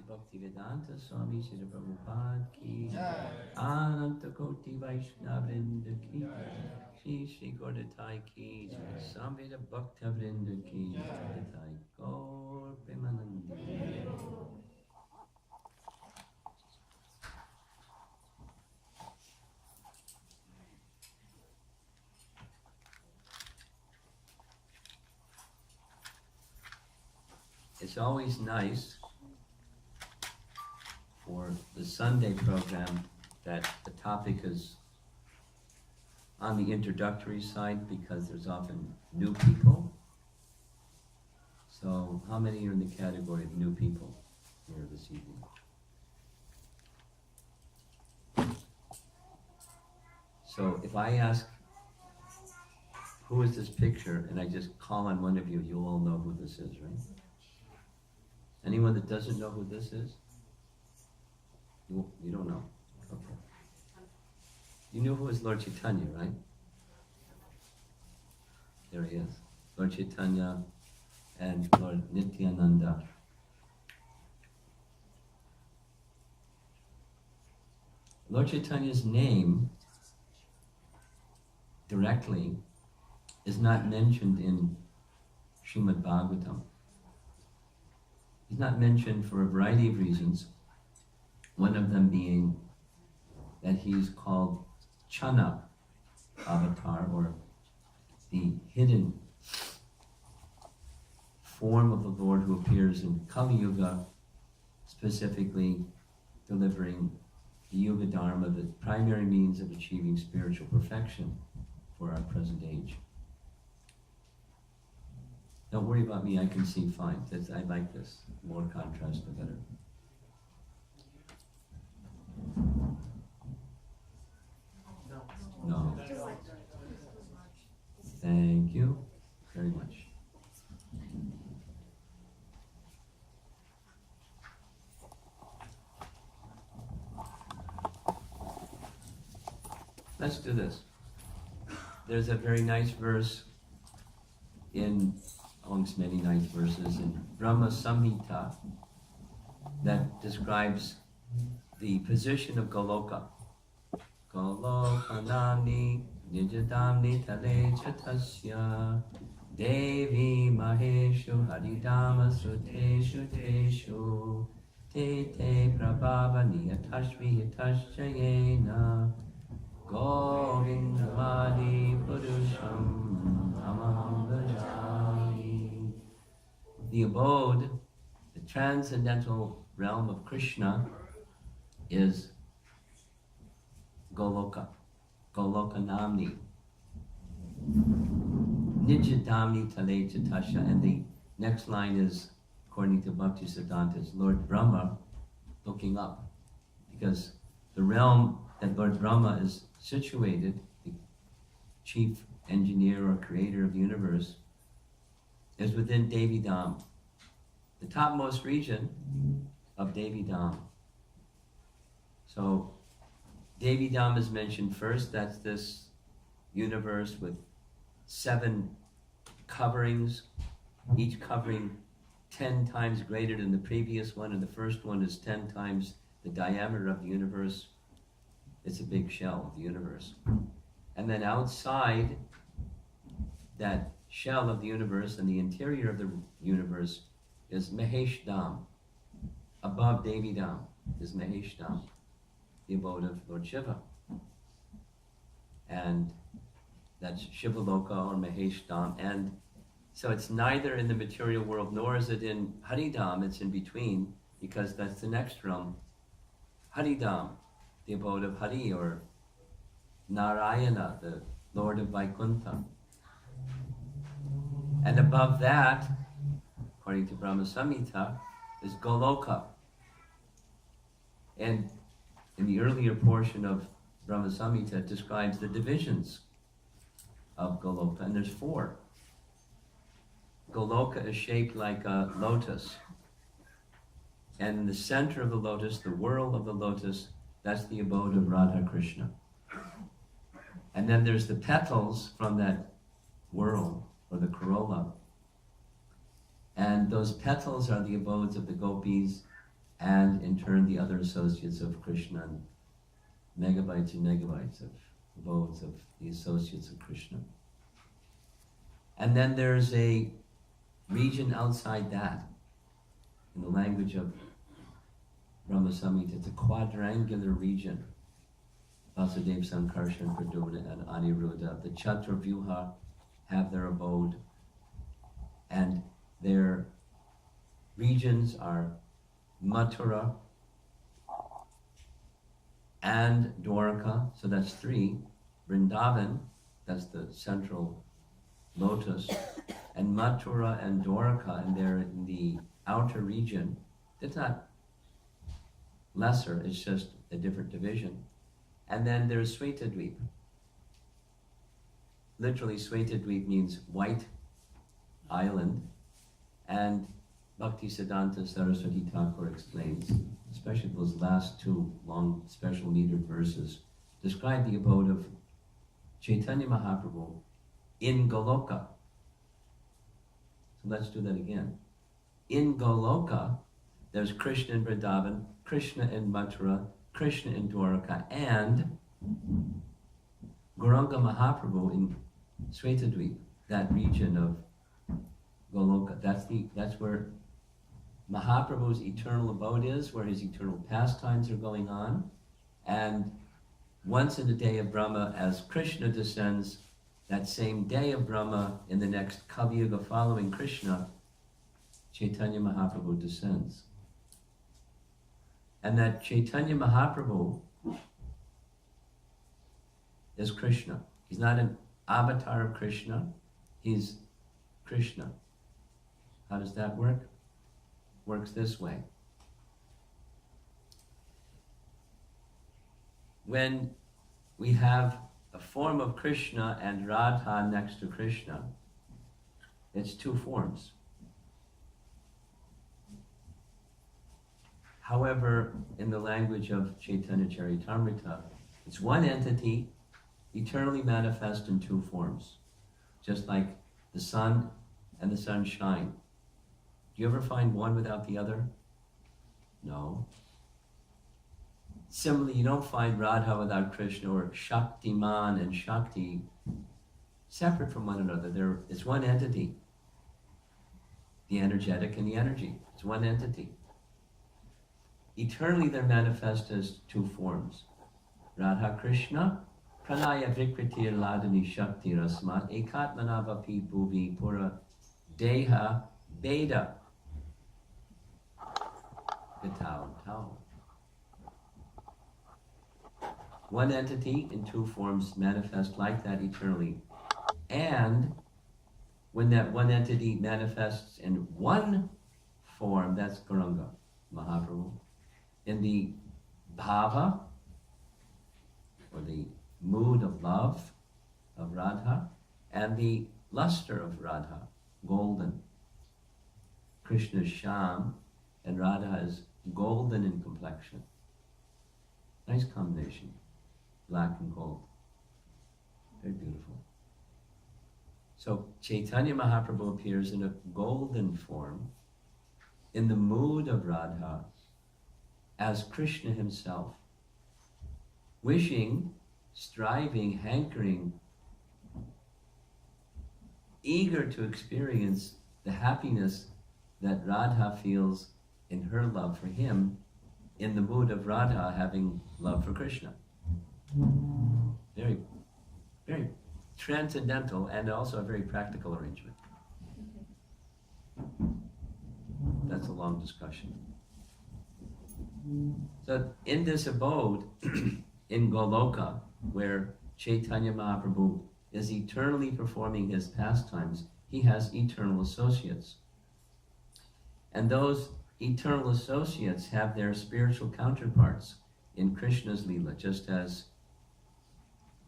Bhaktivedanta Swami Srila Prabhupada ki Ananta Koti Vaishnava Vrinda ki Shri Shri Godhead ki Samveda Bhakta Vrinda ki Godhead Gaur Premanandi. It's always nice for the Sunday program that the topic is on the introductory side because there's often new people. So how many are in the category of new people here this evening? So if I ask, who is this picture, and I just call on one of you, you'll all know who this is, right? Anyone that doesn't know who this is? You don't know? Okay. You knew who was Lord Chaitanya, right? There he is. Lord Chaitanya and Lord Nityananda. Lord Chaitanya's name directly is not mentioned in Srimad Bhagavatam. He's not mentioned for a variety of reasons. One of them being that he's called Chana Avatar, or the hidden form of the Lord who appears in Kali Yuga, specifically delivering the Yuga Dharma, the primary means of achieving spiritual perfection for our present age. Don't worry about me, I can see fine. I like this. More contrast, the better. No. Thank you very much. Let's do this. There's a very nice verse amongst many nice verses in Brahma Samhita that describes the position of Goloka. Goloka Kaname Nijadamni Tale Chatasya Devi Maheshu Haridama Suteshu Teshu Te Te Prabhava Niyatashvi Yatashayena Govindamadi Purusham Amaham Bhajami. The abode, the transcendental realm of Krishna, is Goloka. Goloka Kaname, Nijadami Tale Chatasha. And the next line is, according to Bhakti Siddhanta, is Lord Brahma looking up. Because the realm that Lord Brahma is situated, the chief engineer or creator of the universe, is within Devi Dham, the topmost region of Devi Dham. So Devi Dham is mentioned first. That's this universe with 7 coverings, each covering 10 times greater than the previous one, and the first one is 10 times the diameter of the universe. It's a big shell of the universe. And then outside that shell of the universe and the interior of the universe is Mahesh Dham. Above Devi Dham is Mahesh Dham, the abode of Lord Shiva. And that's Shiva Loka or Mahesh Dham. And so it's neither in the material world nor is it in Haridham, it's in between, because that's the next realm. Haridham, the abode of Hari, or Narayana, the Lord of Vaikuntha. And above that, according to Brahma Samhita, is Goloka. And in the earlier portion of Brahma Samhita, it describes the divisions of Goloka, and there's 4. Goloka is shaped like a lotus. And in the center of the lotus, the whirl of the lotus, that's the abode of Radha Krishna. And then there's the petals from that whirl, or the corolla. And those petals are the abodes of the gopis, and in turn the other associates of Krishna, and megabytes and megabytes of abodes of the associates of Krishna. And then there's a region outside that. In the language of Brahma Samhita, it's a quadrangular region. Vasudeva, Sankarshan, Pradyumna, and Aniruddha. The Chaturvyuha have their abode, and their regions are Mathura and Dwarka, so that's 3. Vrindavan, that's the central lotus, and Mathura and Dwarka, and they're in the outer region. It's not lesser, it's just a different division. And then there's Svetadweep. Literally, Svetadweep means white island, and Bhakti Siddhanta Saraswati Thakur explains, especially those last 2 long special metered verses, describe the abode of Chaitanya Mahaprabhu in Goloka. So let's do that again. In Goloka, there's Krishna in Vrindavan, Krishna in Mathura, Krishna in Dwarka, and Gauranga Mahaprabhu in Svetadweep, that region of Goloka. That's where Mahaprabhu's eternal abode is, where his eternal pastimes are going on. And once in the day of Brahma, as Krishna descends, that same day of Brahma, in the next Kali Yuga following Krishna, Chaitanya Mahaprabhu descends. And that Chaitanya Mahaprabhu is Krishna. He's not an avatar of Krishna, he's Krishna. How does that work? Works this way. When we have a form of Krishna and Radha next to Krishna, it's 2 forms. However, in the language of Chaitanya Charitamrita, it's one entity eternally manifest in 2 forms, just like the sun and the sunshine. Do you ever find one without the other? No. Similarly, you don't find Radha without Krishna, or Shaktiman and Shakti separate from one another. It's one entity. The energetic and the energy. It's one entity. Eternally, they're manifest as 2 forms. Radha Krishna, Pranaya Vikritir Ladani Shakti Rasmat, Ekatmanavapi Bhuvi Pura Deha Veda. Gatau Tau. one entity in two forms manifest like that eternally. And when that one entity manifests in one form, that's Gauranga Mahaprabhu, in the bhava, or the mood of love of Radha, and the luster of Radha, golden. Krishna is Sham, and Radha is golden in complexion. Nice combination, black and gold. Very beautiful. So Chaitanya Mahaprabhu appears in a golden form, in the mood of Radha, as Krishna himself, wishing, striving, hankering, eager to experience the happiness that Radha feels in her love for him, in the mood of Radha having love for Krishna. Very, very transcendental and also a very practical arrangement. That's a long discussion. So in this abode, in Goloka, where Chaitanya Mahaprabhu is eternally performing his pastimes, he has eternal associates. And those eternal associates have their spiritual counterparts in Krishna's Leela, just as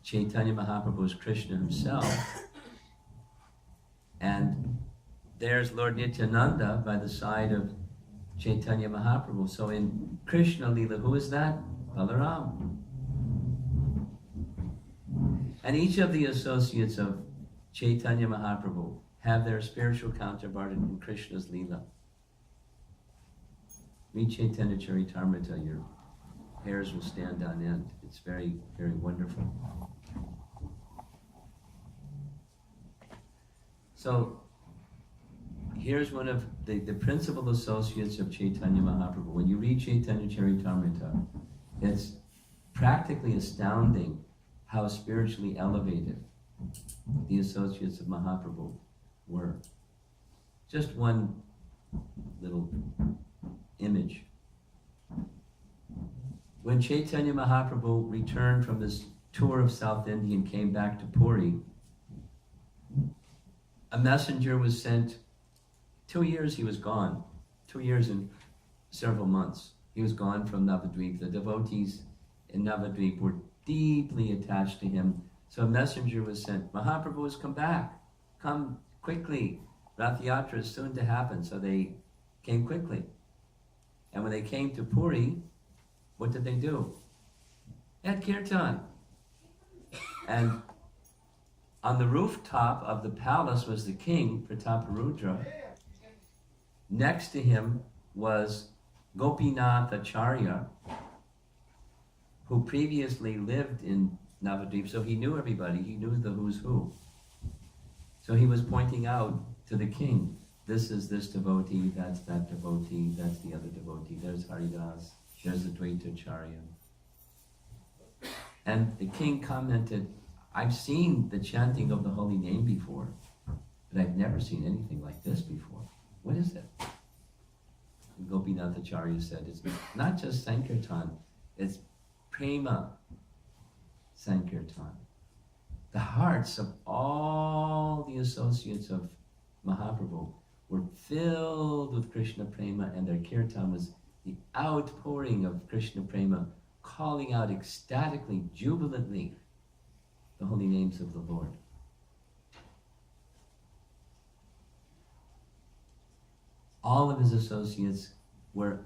Chaitanya Mahaprabhu is Krishna himself. And there's Lord Nityananda by the side of Chaitanya Mahaprabhu. So in Krishna Leela, who is that? Balaram. And each of the associates of Chaitanya Mahaprabhu have their spiritual counterpart in Krishna's Leela. Read Chaitanya Charitamrita, your hairs will stand on end. It's very, very wonderful. So, here's one of the principal associates of Chaitanya Mahaprabhu. When you read Chaitanya Charitamrita, it's practically astounding how spiritually elevated the associates of Mahaprabhu were. Just one little image. When Chaitanya Mahaprabhu returned from his tour of South India and came back to Puri, a messenger was sent. 2 years he was gone. 2 years and several months. He was gone from Navadvip. The devotees in Navadvip were deeply attached to him. So a messenger was sent. Mahaprabhu has come back. Come quickly. Rath Yatra is soon to happen. So they came quickly. And when they came to Puri, what did they do? They had kirtan. And on the rooftop of the palace was the king, Prataparudra. Next to him was Gopinath Acharya, who previously lived in Navadvip, so he knew everybody, he knew the who's who. So he was pointing out to the king, this is this devotee, that's that devotee, that's the other devotee, there's Haridas, there's the Dvaita Acharya. And the king commented, I've seen the chanting of the holy name before, but I've never seen anything like this before. What is it? And Gopinath Acharya said, it's not just Sankirtan, it's Prema Sankirtan. The hearts of all the associates of Mahaprabhu were filled with Krishna Prema, and their kirtan was the outpouring of Krishna Prema, calling out ecstatically, jubilantly, the holy names of the Lord. All of his associates were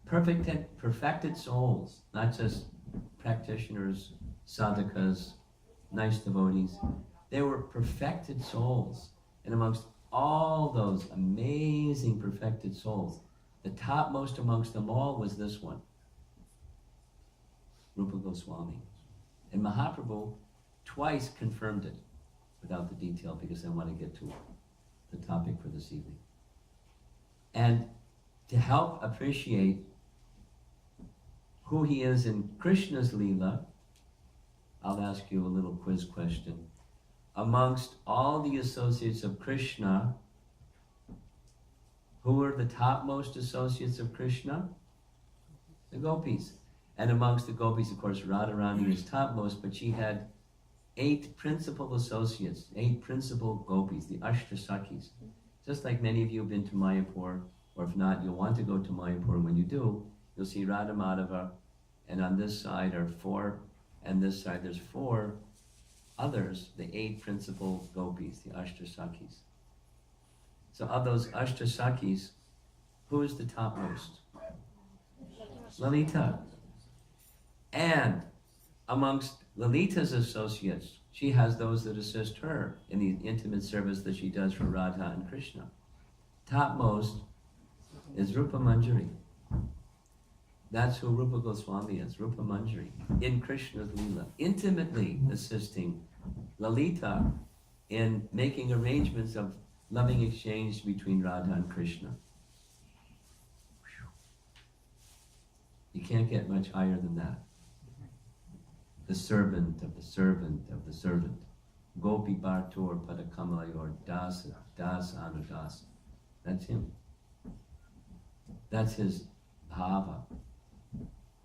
perfected souls, not just practitioners, sadhakas, nice devotees. They were perfected souls. And amongst all those amazing perfected souls, the topmost amongst them all was this one, Rupa Goswami. And Mahaprabhu twice confirmed it, without the detail, because I want to get to the topic for this evening. And to help appreciate who he is in Krishna's Leela, I'll ask you a little quiz question. Amongst all the associates of Krishna, who are the topmost associates of Krishna? The gopis. And amongst the gopis, of course, Radharani is topmost, but she had 8 principal associates, 8 principal gopis, the Ashtasakis. Just like many of you have been to Mayapur, or if not, you'll want to go to Mayapur. When you do, you'll see Radha Madhava, and on this side are 4, and this side there's 4 others, the 8 principal gopis, the Ashtasakis. So of those Ashtasakis, who is the topmost? Lalita. And amongst Lalita's associates, she has those that assist her in the intimate service that she does for Radha and Krishna. Topmost is Rupa Manjari. That's who Rupa Goswami is, Rupa Manjari, in Krishna's Leela, intimately assisting Lalita in making arrangements of loving exchange between Radha and Krishna. You can't get much higher than that. The servant of the servant of the servant. Gopi Bhartor Padakamayor Das Das Anudas. That's him. That's his bhava.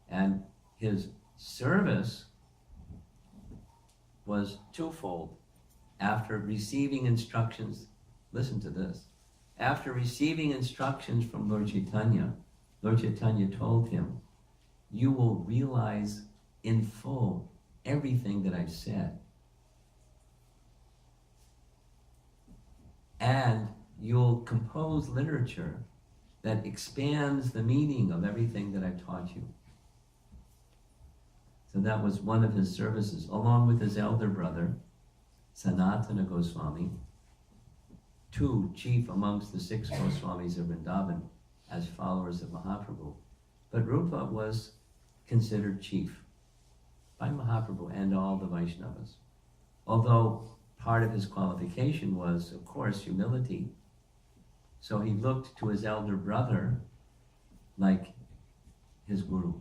And his service was twofold. After receiving instructions, listen to this. After receiving instructions from Lord Chaitanya told him, you will realize in full everything that I've said. And you'll compose literature that expands the meaning of everything that I've taught you. So that was one of his services, along with his elder brother, Sanatana Goswami, 2 chief amongst the 6 Goswamis of Vrindavan as followers of Mahaprabhu. But Rupa was considered chief by Mahaprabhu and all the Vaishnavas. Although part of his qualification was, of course, humility. So he looked to his elder brother like his guru.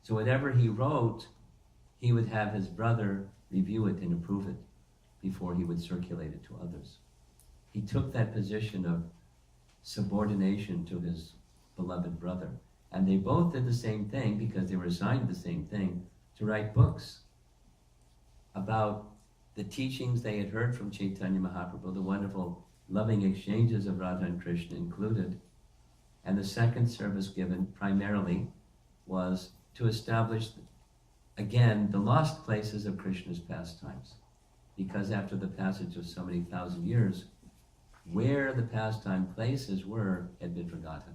So whatever he wrote, he would have his brother review it and approve it before he would circulate it to others. He took that position of subordination to his beloved brother. And they both did the same thing because they were assigned the same thing, to write books about the teachings they had heard from Chaitanya Mahaprabhu, the wonderful loving exchanges of Radha and Krishna included. And the second service given primarily was to establish, again, the lost places of Krishna's pastimes. Because after the passage of so many thousand years, where the pastime places were had been forgotten.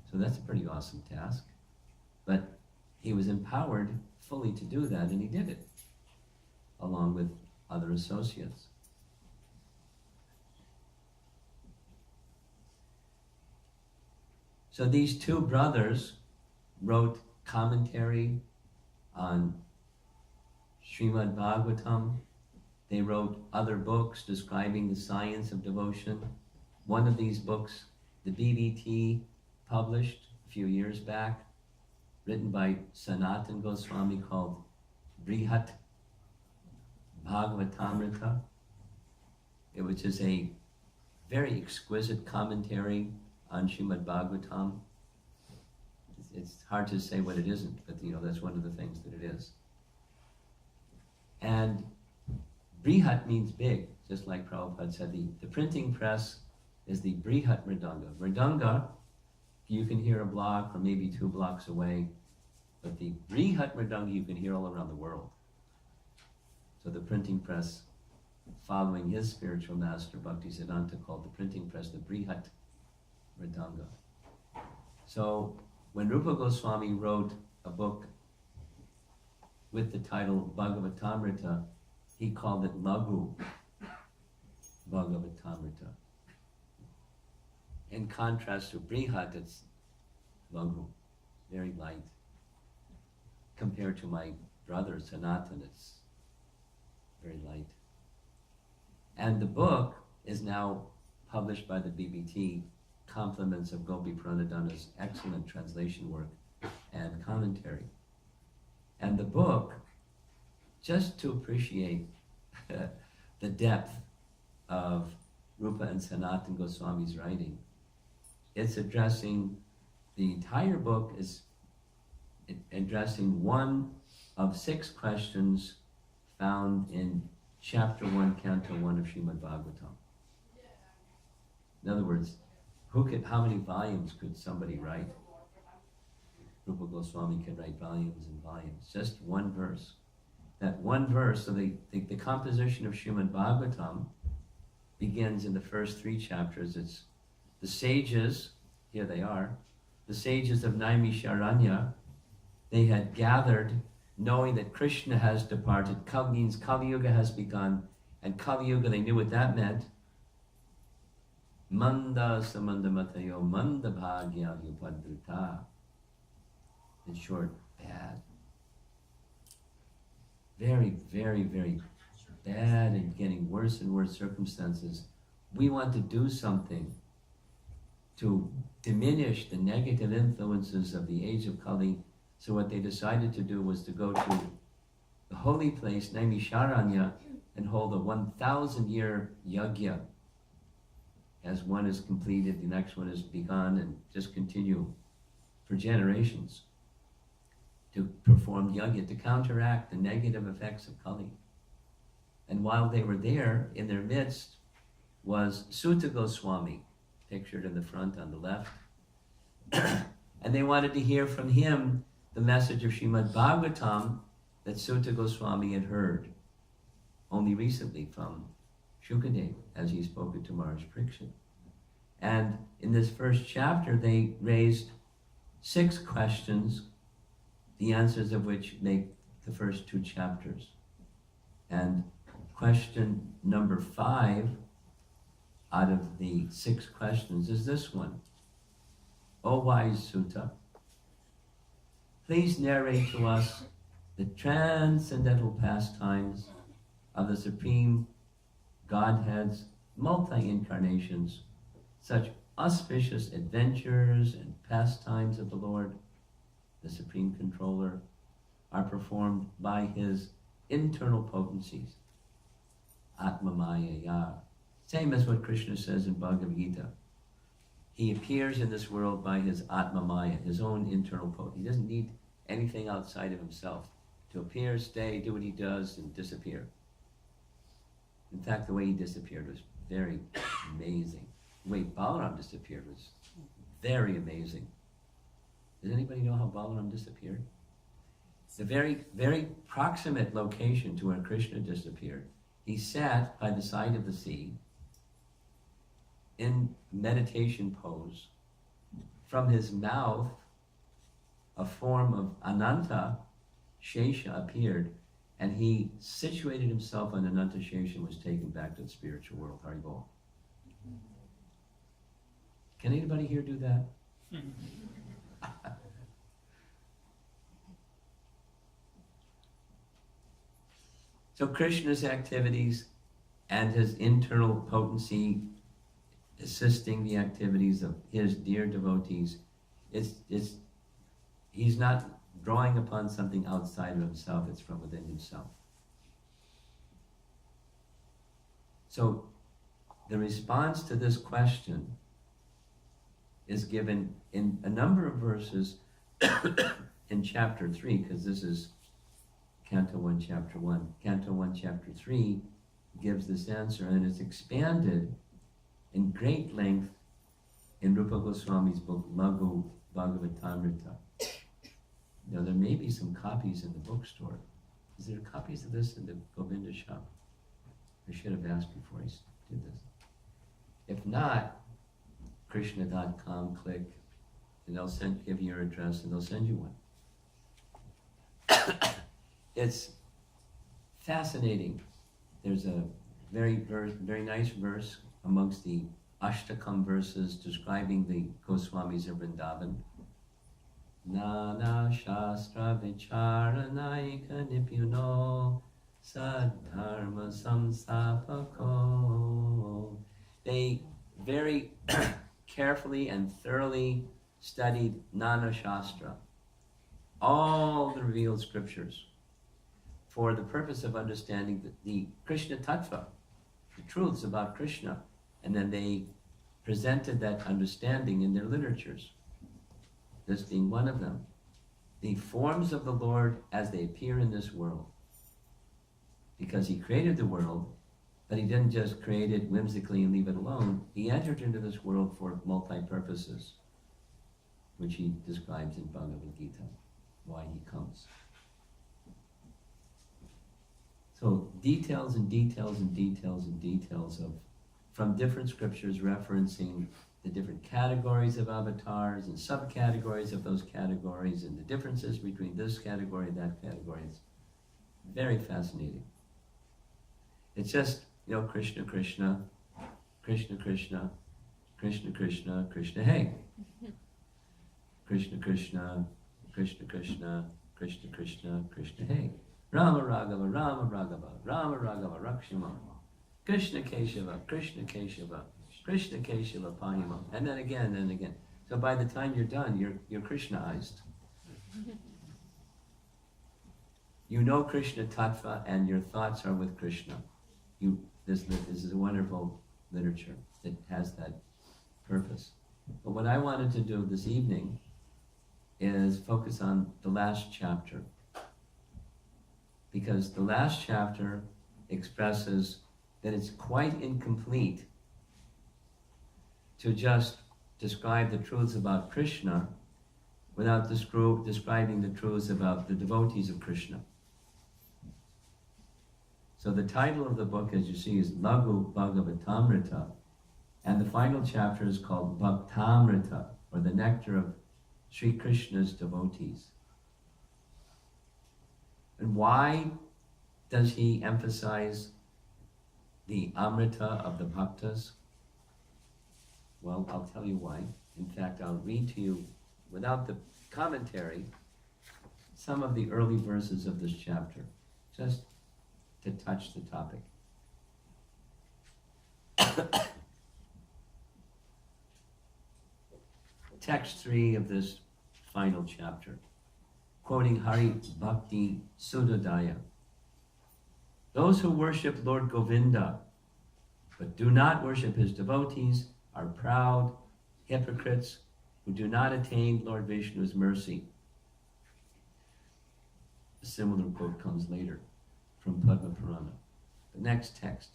So that's a pretty awesome task. But he was empowered fully to do that, and he did it, along with other associates. So these 2 brothers wrote commentary on Srimad Bhagavatam. They wrote other books describing the science of devotion. One of these books, the BBT, published a few years back, written by Sanatana Goswami, called Brihat Bhagavatamrita, which is a very exquisite commentary on Srimad Bhagavatam. It's hard to say what it isn't, but that's one of the things that it is. And Brihat means big, just like Prabhupada said. The printing press is the Brihat Mridanga. Mridanga, you can hear a block or maybe 2 blocks away, but the Brihat Mridanga you can hear all around the world. So the printing press, following his spiritual master, Bhaktisiddhanta, called the printing press the Brihat Mridanga. So when Rupa Goswami wrote a book with the title Bhagavatamrita, he called it Laghu Bhagavatamrita. In contrast to Brihat, it's Laghu, very light. Compared to my brother Sanatana, it's very light. And the book is now published by the BBT, compliments of Gopi Pranadhana's excellent translation work and commentary. And the book, just to appreciate the depth of Rupa and Sanatana Goswami's writing, it's addressing, the entire book is addressing one of 6 questions found in chapter 1, canto 1 of Srimad Bhagavatam. In other words, how many volumes could somebody write? Rupa Goswami could write volumes and volumes. Just one verse. That one verse, so the composition of Srimad Bhagavatam begins in the first 3 chapters. It's the sages, here they are, the sages of Naimisharanya, they had gathered knowing that Krishna has departed. Means Kali Yuga has begun, and Kali Yuga, they knew what that meant. Manda samanda matayo manda bhagya yupadrita. In short, bad. Very, very, very bad and getting worse and worse circumstances. We want to do something to diminish the negative influences of the age of Kali. So what they decided to do was to go to the holy place, Naimisharanya, and hold a 1,000-year yajna. As one is completed, the next one is begun, and just continue for generations to perform yajna, to counteract the negative effects of Kali. And while they were there, in their midst was Sutta Goswami, pictured in the front on the left. And they wanted to hear from him the message of Srimad Bhagavatam that Sutta Goswami had heard only recently from Shukadeva, as he spoke at Maharaj Parikshit. And in this first chapter, they raised 6 questions, the answers of which make the first 2 chapters. And question number 5 out of the 6 questions is this one. O wise Sutta, please narrate to us the transcendental pastimes of the Supreme Godhead's multi-incarnations, such auspicious adventures and pastimes of the Lord, the Supreme Controller, are performed by his internal potencies, Atma Maya Ya. Same as what Krishna says in Bhagavad Gita. He appears in this world by his Atma Maya, his own internal potency. He doesn't need anything outside of himself to appear, stay, do what he does, and disappear. In fact, the way he disappeared was very amazing. The way Balaram disappeared was very amazing. Does anybody know how Balaram disappeared? The very, very proximate location to where Krishna disappeared. He sat by the side of the sea in meditation pose. From his mouth, a form of Ananta Shesha appeared, and he situated himself on Ananta Shesha and was taken back to the spiritual world. Haribol. Can anybody here do that? So Krishna's activities and his internal potency assisting the activities of his dear devotees, he's not drawing upon something outside of himself, it's from within himself. So the response to this question is given in a number of verses in chapter 3, because this is Canto 1, Chapter 1. Canto 1, Chapter 3 gives this answer, and it's expanded in great length in Rupa Goswami's book, Laghu Bhagavatamrita. Now, there may be some copies in the bookstore. Is there copies of this in the Govinda shop? I should have asked before I did this. If not, Krishna.com, click, and they'll give you your address, and they'll send you one. It's fascinating. There's a very nice verse amongst the Ashtakam verses describing the Goswamis of Vrindavan. Nana Shastra Vicharanaika Nipuno Sadharma Samsapako. They very carefully and thoroughly studied Nana Shastra, all the revealed scriptures, for the purpose of understanding the Krishna Tattva, the truths about Krishna, and then they presented that understanding in their literatures, this being one of them. the forms of the Lord as they appear in this world. Because he created the world, but he didn't just create it whimsically and leave it alone. He entered into this world for multi-purposes, which he describes in Bhagavad Gita, why he comes. So details and details and details and details of, from different scriptures referencing the different categories of avatars and subcategories of those categories and the differences between this category and that category. It's very fascinating. It's just, Krishna, Krishna, Krishna, Krishna, Krishna, Krishna, Krishna, hey. Krishna, Krishna, Krishna, Krishna, Krishna, Krishna, Krishna, hey. Rama Raghava, Rama Raghava, Rama Raghava, Rakshima. Krishna Keshava, Krishna Keshava, Krishna Keshava, Pahima. And then again, and again. So by the time you're done, you're Krishnaized. You know Krishna Tattva and your thoughts are with Krishna. This is a wonderful literature that has that purpose. But what I wanted to do this evening is focus on the last chapter. Because the last chapter expresses that it's quite incomplete to just describe the truths about Krishna without describing the truths about the devotees of Krishna. So the title of the book, as you see, is Lagu Bhagavatamrita, and the final chapter is called Bhaktamrita, or the nectar of Sri Krishna's devotees. And why does he emphasize the Amrita of the Bhaktas? Well, I'll tell you why. In fact, I'll read to you, without the commentary, some of the early verses of this chapter, just to touch the topic. Text 3 of this final chapter, quoting Hari Bhakti Sudadaya. Those who worship Lord Govinda, but do not worship his devotees, are proud hypocrites who do not attain Lord Vishnu's mercy. A similar quote comes later from Padma Purana. The next text.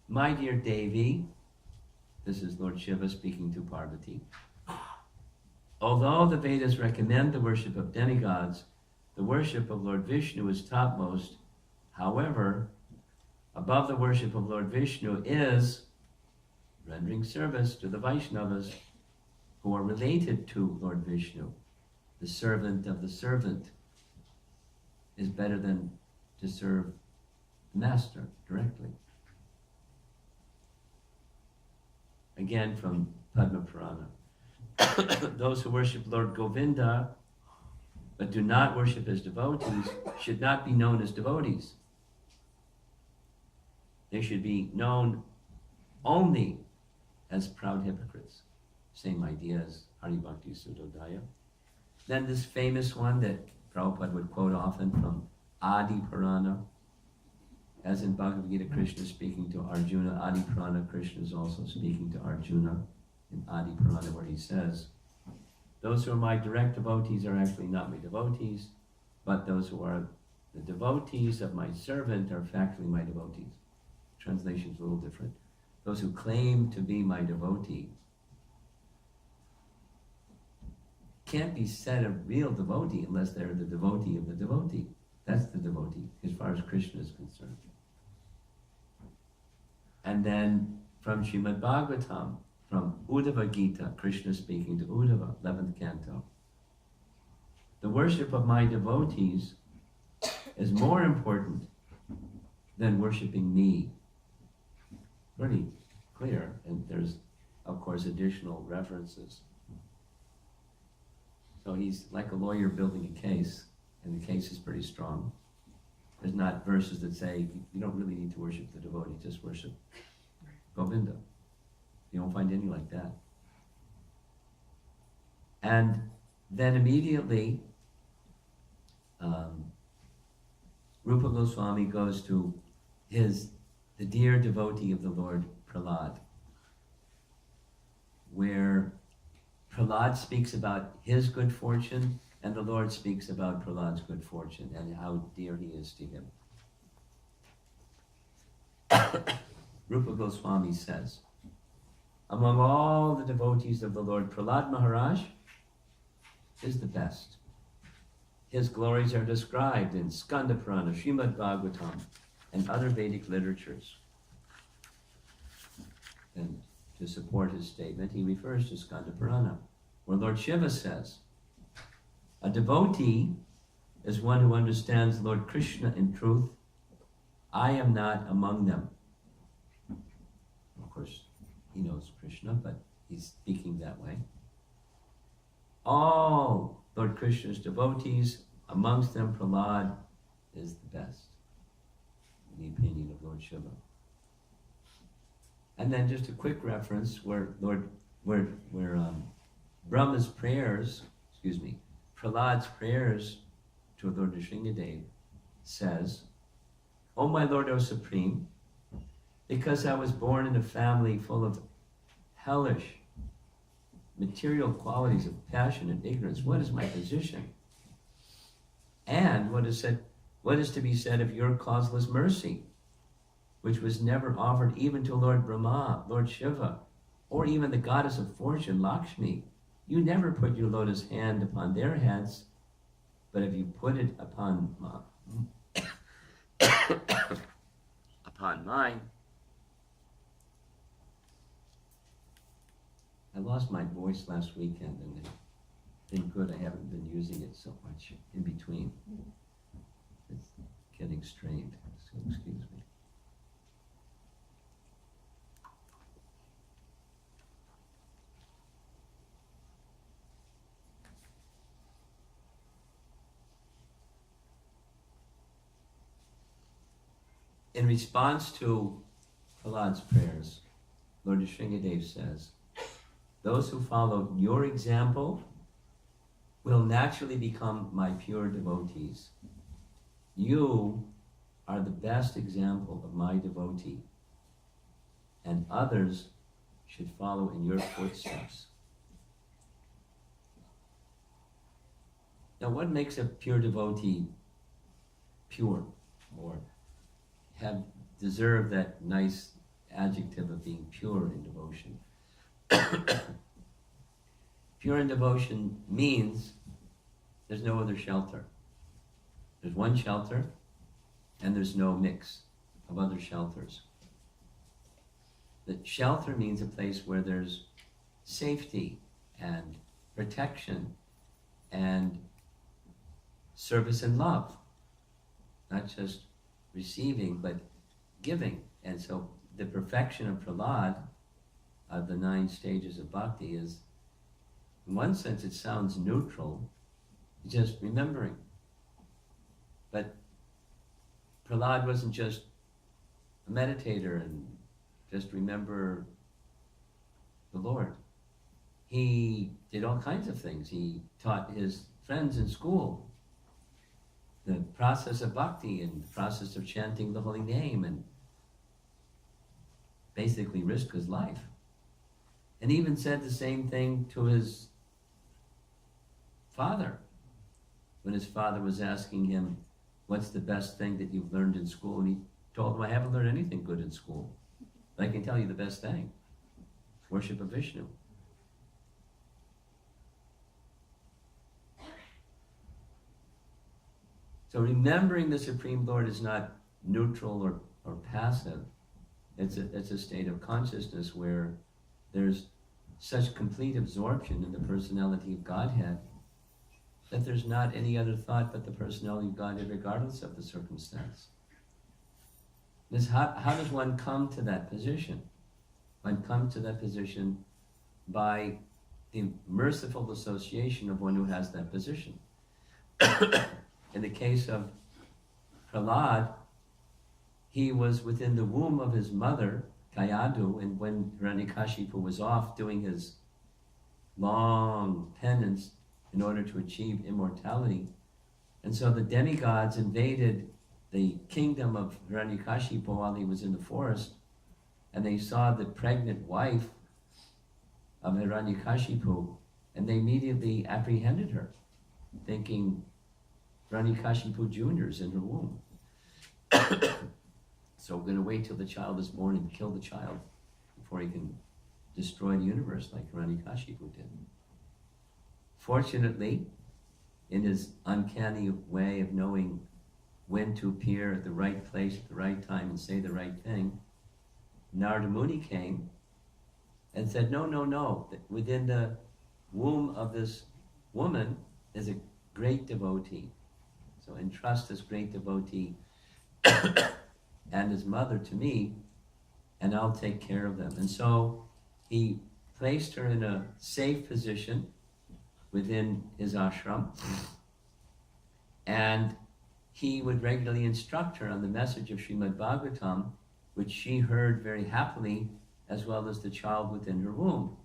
My dear Devi, this is Lord Shiva speaking to Parvati. Although the Vedas recommend the worship of demigods, the worship of Lord Vishnu is topmost. However, above the worship of Lord Vishnu is rendering service to the Vaishnavas who are related to Lord Vishnu. The servant of the servant is better than to serve the master directly. Again from Padma Purana. Those who worship Lord Govinda but do not worship his devotees should not be known as devotees. They should be known only as proud hypocrites. Same idea as Hari Bhakti Sudodaya. Then this famous one that Prabhupada would quote often from Adi Purana, as in Bhagavad Gita, Krishna speaking to Arjuna. Adi Purana, Krishna is also speaking to Arjuna in Adi Purana, where he says, those who are my direct devotees are actually not my devotees, but those who are the devotees of my servant are factually my devotees. Translation's a little different. Those who claim to be my devotee can't be said a real devotee unless they're the devotee of the devotee. That's the devotee, as far as Krishna is concerned. And then from Srimad Bhagavatam, from Uddhava Gita, Krishna speaking to Uddhava, 11th canto. The worship of my devotees is more important than worshiping me. Pretty clear, and there's, of course, additional references. So he's like a lawyer building a case, and the case is pretty strong. There's not verses that say, you don't really need to worship the devotee, just worship Govinda. You don't find any like that. And then immediately, Rupa Goswami goes to the dear devotee of the Lord, Prahlad, where Prahlad speaks about his good fortune, And the Lord speaks about Prahlad's good fortune and how dear he is to him. Rupa Goswami says, among all the devotees of the Lord, Prahlad Maharaj is the best. His glories are described in Skanda Purana, Srimad Bhagavatam, and other Vedic literatures. And to support his statement, he refers to Skanda Purana, where Lord Shiva says, a devotee is one who understands Lord Krishna in truth. I am not among them. Of course, he knows Krishna, but he's speaking that way. All Lord Krishna's devotees, amongst them Prahlad is the best, in the opinion of Lord Shiva. And then just a quick reference where Brahma's prayers, Prahlad's prayers to Lord Nrsingadev says, O my Lord, O Supreme, because I was born in a family full of hellish material qualities of passion and ignorance, what is my position? And what is to be said of your causeless mercy, which was never offered even to Lord Brahma, Lord Shiva, or even the goddess of fortune, Lakshmi? You never put your lotus hand upon their heads, but if you put it upon upon mine. I lost my voice last weekend, and it's been good. I haven't been using it so much in between. It's getting strained, so excuse me. In response to Prahlad's prayers, Lord Nrsingadev says, those who follow your example will naturally become my pure devotees. You are the best example of my devotee, and others should follow in your footsteps. Now, what makes a pure devotee pure, or deserve that nice adjective of being pure in devotion? Pure in devotion means there's no other shelter. There's one shelter, and there's no mix of other shelters. The shelter means a place where there's safety and protection and service and love. Not just receiving, but giving. And so the perfection of Prahlad, of the 9 stages of bhakti, is, in one sense, it sounds neutral, just remembering. But Prahlad wasn't just a meditator and just remember the Lord. He did all kinds of things. He taught his friends in school the process of bhakti and the process of chanting the holy name, and basically risked his life. And even said the same thing to his father, when his father was asking him, what's the best thing that you've learned in school? And he told him, I haven't learned anything good in school, but I can tell you the best thing: worship of Vishnu. So remembering the Supreme Lord is not neutral or passive. It's a state of consciousness where there's such complete absorption in the personality of Godhead that there's not any other thought but the personality of Godhead, regardless of the circumstance. How does one come to that position? One comes to that position by the merciful association of one who has that position. In the case of Prahlad, he was within the womb of his mother, Kayadu, and when Hiranyakashipu was off doing his long penance in order to achieve immortality, and so the demigods invaded the kingdom of Hiranyakashipu while he was in the forest, and they saw the pregnant wife of Hiranyakashipu, and they immediately apprehended her. thinking Hiranyakashipu Jr. is in her womb. So we're going to wait till the child is born and kill the child before he can destroy the universe like Hiranyakashipu did. Fortunately, in his uncanny way of knowing when to appear at the right place at the right time and say the right thing, Narada Muni came and said, no, no, no, within the womb of this woman is a great devotee. So entrust this great devotee and his mother to me, and I'll take care of them. And so he placed her in a safe position within his ashram, and he would regularly instruct her on the message of Srimad Bhagavatam, which she heard very happily, as well as the child within her womb.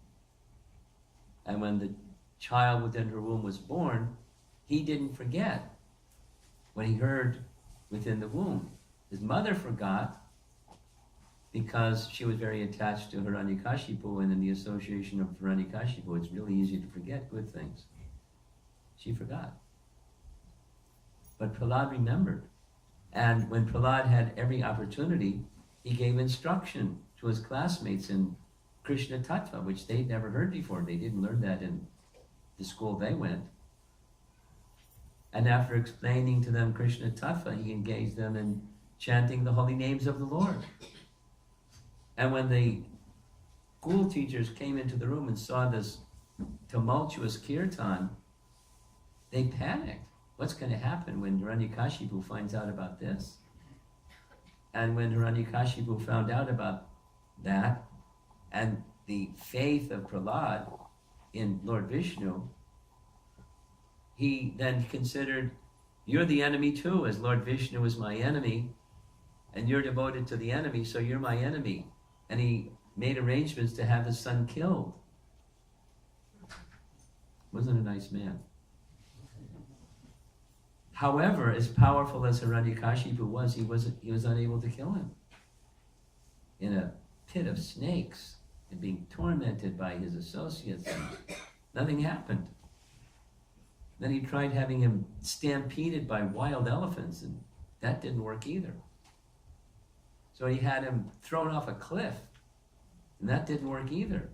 And when the child within her womb was born, he didn't forget what he heard within the womb. His mother forgot because she was very attached to Hiranyakashipu, and in the association of Hiranyakashipu, it's really easy to forget good things. She forgot. But Prahlad remembered. And when Prahlad had every opportunity, he gave instruction to his classmates in Krishna Tattva, which they'd never heard before. They didn't learn that in the school they went. And after explaining to them Krishna Tattva, he engaged them in chanting the holy names of the Lord. And when the school teachers came into the room and saw this tumultuous kirtan, they panicked. What's going to happen when Hiranyakashipu finds out about this? And when Hiranyakashipu found out about that, and the faith of Prahlad in Lord Vishnu, he then considered, you're the enemy too, as Lord Vishnu is my enemy, and you're devoted to the enemy, so you're my enemy. And he made arrangements to have his son killed. Wasn't a nice man. However, as powerful as Hiranyakashipu was, he was unable to kill him. In a pit of snakes and being tormented by his associates, and nothing happened. Then he tried having him stampeded by wild elephants, and that didn't work either. So he had him thrown off a cliff, and that didn't work either.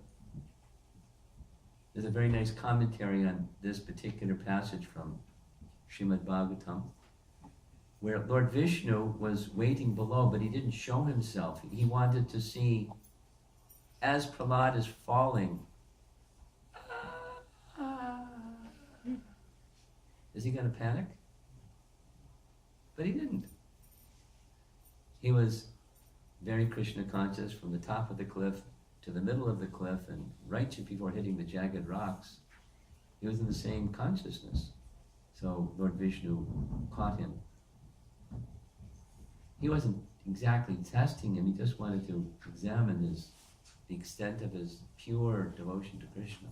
There's a very nice commentary on this particular passage from Srimad Bhagavatam, where Lord Vishnu was waiting below, but he didn't show himself. He wanted to see, as Prahlad is falling, is he going to panic? But he didn't. He was very Krishna conscious from the top of the cliff to the middle of the cliff, and right before hitting the jagged rocks, he was in the same consciousness. So Lord Vishnu caught him. He wasn't exactly testing him, he just wanted to examine the extent of his pure devotion to Krishna.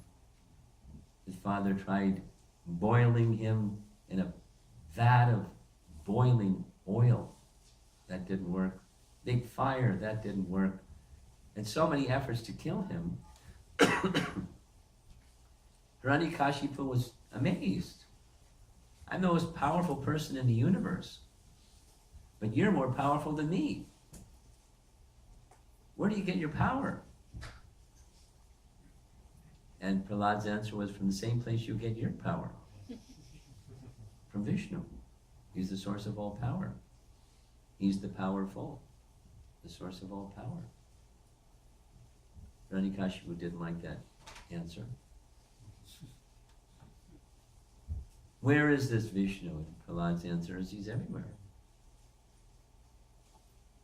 His father tried boiling him in a vat of boiling oil. That didn't work. Big fire, that didn't work. And so many efforts to kill him. Hiranyakashipu was amazed. I'm the most powerful person in the universe, but you're more powerful than me. Where do you get your power? And Prahlad's answer was, from the same place you get your power. From Vishnu. He's the source of all power. He's the powerful, the source of all power. Hiranyakashipu didn't like that answer. Where is this Vishnu? And Prahlad's answer is, he's everywhere.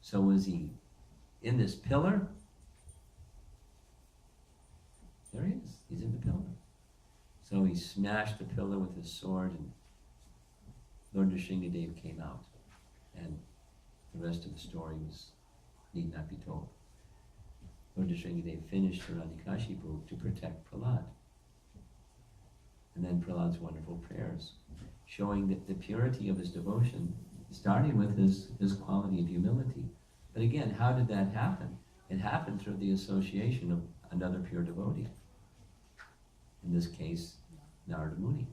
So is he in this pillar? There he is. He's in the pillar. So he smashed the pillar with his sword, and Lord Nrsingadev came out. And the rest of the story need not be told. Lord Nrsingadev finished Hiranyakashipu to protect Prahlad. And then Prahlad's wonderful prayers, showing that the purity of his devotion, starting with his quality of humility. But again, how did that happen? It happened through the association of another pure devotee. In this case, Narada Muni.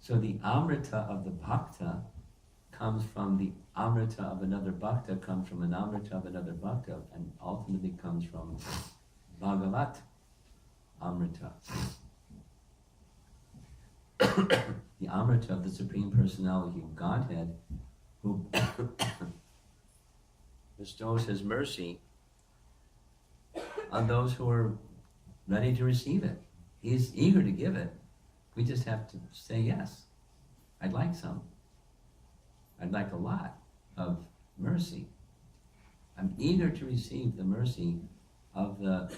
So the Amrita of the Bhakta comes from the Amrita of another Bhakta, comes from an Amrita of another Bhakta, and ultimately comes from Bhagavat Amrita. The Amrita of the Supreme Personality of Godhead, who bestows his mercy on those who are ready to receive it. He's eager to give it. We just have to say yes. I'd like some. I'd like a lot of mercy. I'm eager to receive the mercy of the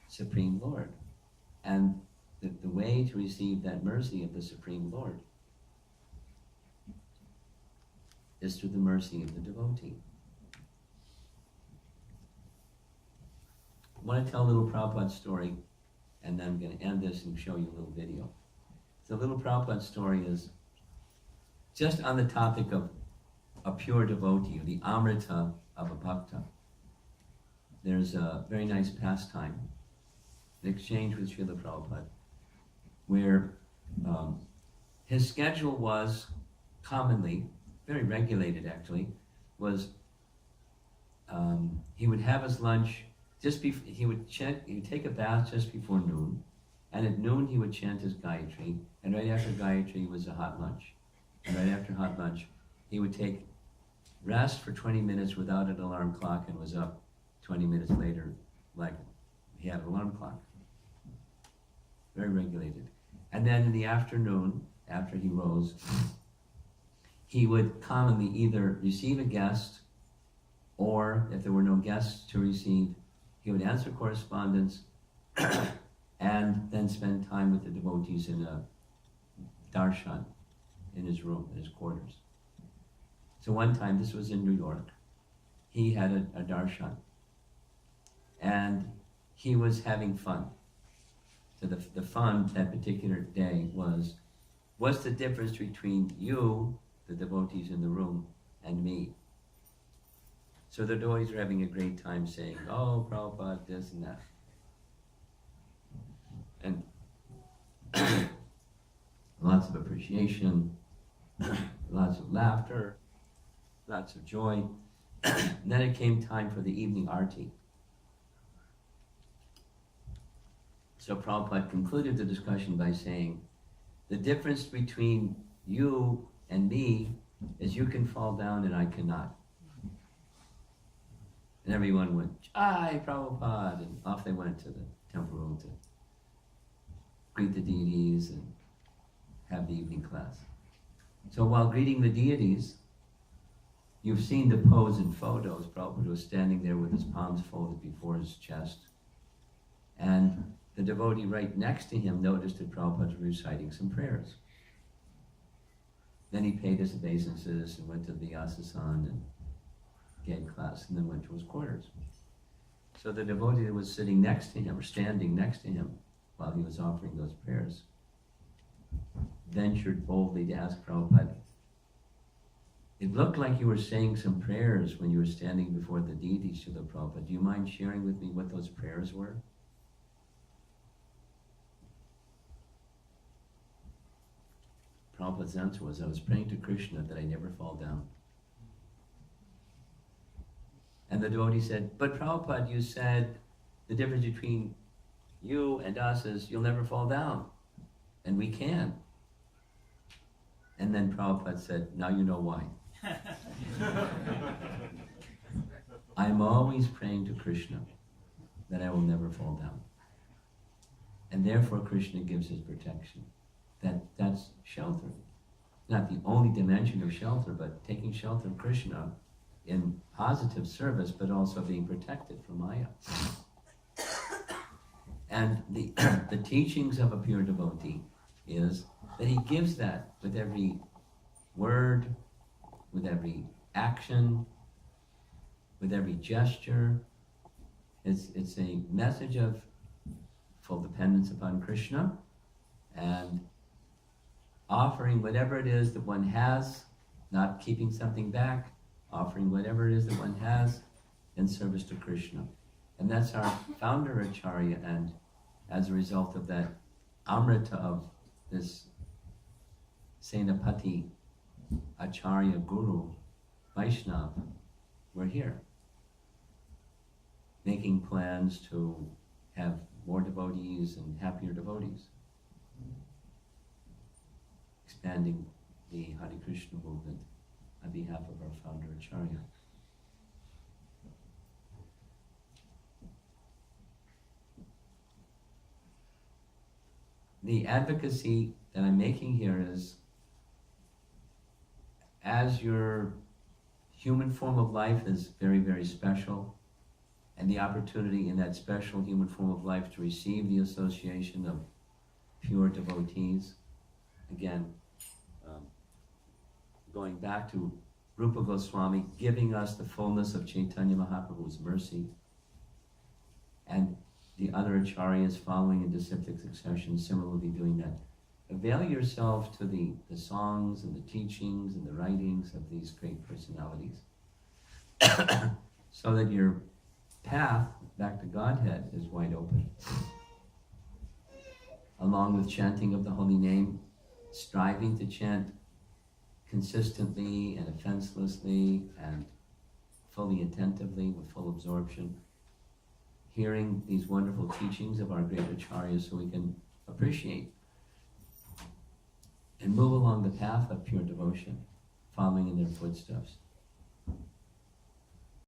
Supreme Lord. And the way to receive that mercy of the Supreme Lord is through the mercy of the devotee. I want to tell a little Prabhupada story, and then I'm going to end this and show you a little video. The little Prabhupada story is just on the topic of a pure devotee, the Amrita of a Bhakta. There's a very nice pastime, an exchange with Srila Prabhupada, where his schedule was commonly, very regulated actually, was he would have his lunch just before, he would take a bath just before noon, and at noon he would chant his Gayatri, and right after Gayatri was a hot lunch. And right after hot lunch, he would take rest for 20 minutes without an alarm clock and was up 20 minutes later like he had an alarm clock. Very regulated. And then in the afternoon, after he rose, he would commonly either receive a guest, or if there were no guests to receive, he would answer correspondence and then spend time with the devotees in a darshan in his room, in his quarters. So one time, this was in New York, he had a darshan, and he was having fun. So the fun that particular day was, what's the difference between you, the devotees in the room, and me? So the devotees are having a great time saying, oh, Prabhupada, this and that. And lots of appreciation, lots of laughter, lots of joy. And then it came time for the evening arti. So Prabhupada concluded the discussion by saying, the difference between you and me is you can fall down and I cannot. And everyone went, Jai Prabhupada, and off they went to the temple room to greet the deities and have the evening class. So while greeting the deities, you've seen the pose in photos. Prabhupada was standing there with his palms folded before his chest. And the devotee right next to him noticed that Prabhupada was reciting some prayers. Then he paid his obeisances and went to the Vyasa-san and gave class, and then went to his quarters. So the devotee that was sitting next to him, or standing next to him, while he was offering those prayers, ventured boldly to ask Prabhupada, it looked like you were saying some prayers when you were standing before the deities, Srila Prabhupada. Do you mind sharing with me what those prayers were? Prabhupada's answer was, I was praying to Krishna that I never fall down. And the devotee said, but Prabhupada, you said the difference between you and us is you'll never fall down. And we can. And then Prabhupada said, now you know why. I'm always praying to Krishna that I will never fall down. And therefore Krishna gives his protection. That's shelter. Not the only dimension of shelter, but taking shelter of Krishna in positive service, but also being protected from Maya. And the teachings of a pure devotee is that he gives that with every word, with every action, with every gesture. It's a message of full dependence upon Krishna and offering whatever it is that one has, not keeping something back, offering whatever it is that one has in service to Krishna. And that's our founder Acharya, and as a result of that Amrita of this Senapati, Acharya, Guru, Vaishnava, we're here, making plans to have more devotees and happier devotees, expanding the Hare Krishna movement on behalf of our founder Acharya. The advocacy that I'm making here is, as your human form of life is very, very special, and the opportunity in that special human form of life to receive the association of pure devotees, again, going back to Rupa Goswami giving us the fullness of Chaitanya Mahaprabhu's mercy, and the other acharyas following in disciplic succession similarly doing that. Avail yourself to the songs and the teachings and the writings of these great personalities so that your path back to Godhead is wide open. Along with chanting of the holy name, striving to chant consistently and offenselessly and fully attentively with full absorption, hearing these wonderful teachings of our great acharyas so we can appreciate and move along the path of pure devotion, following in their footsteps.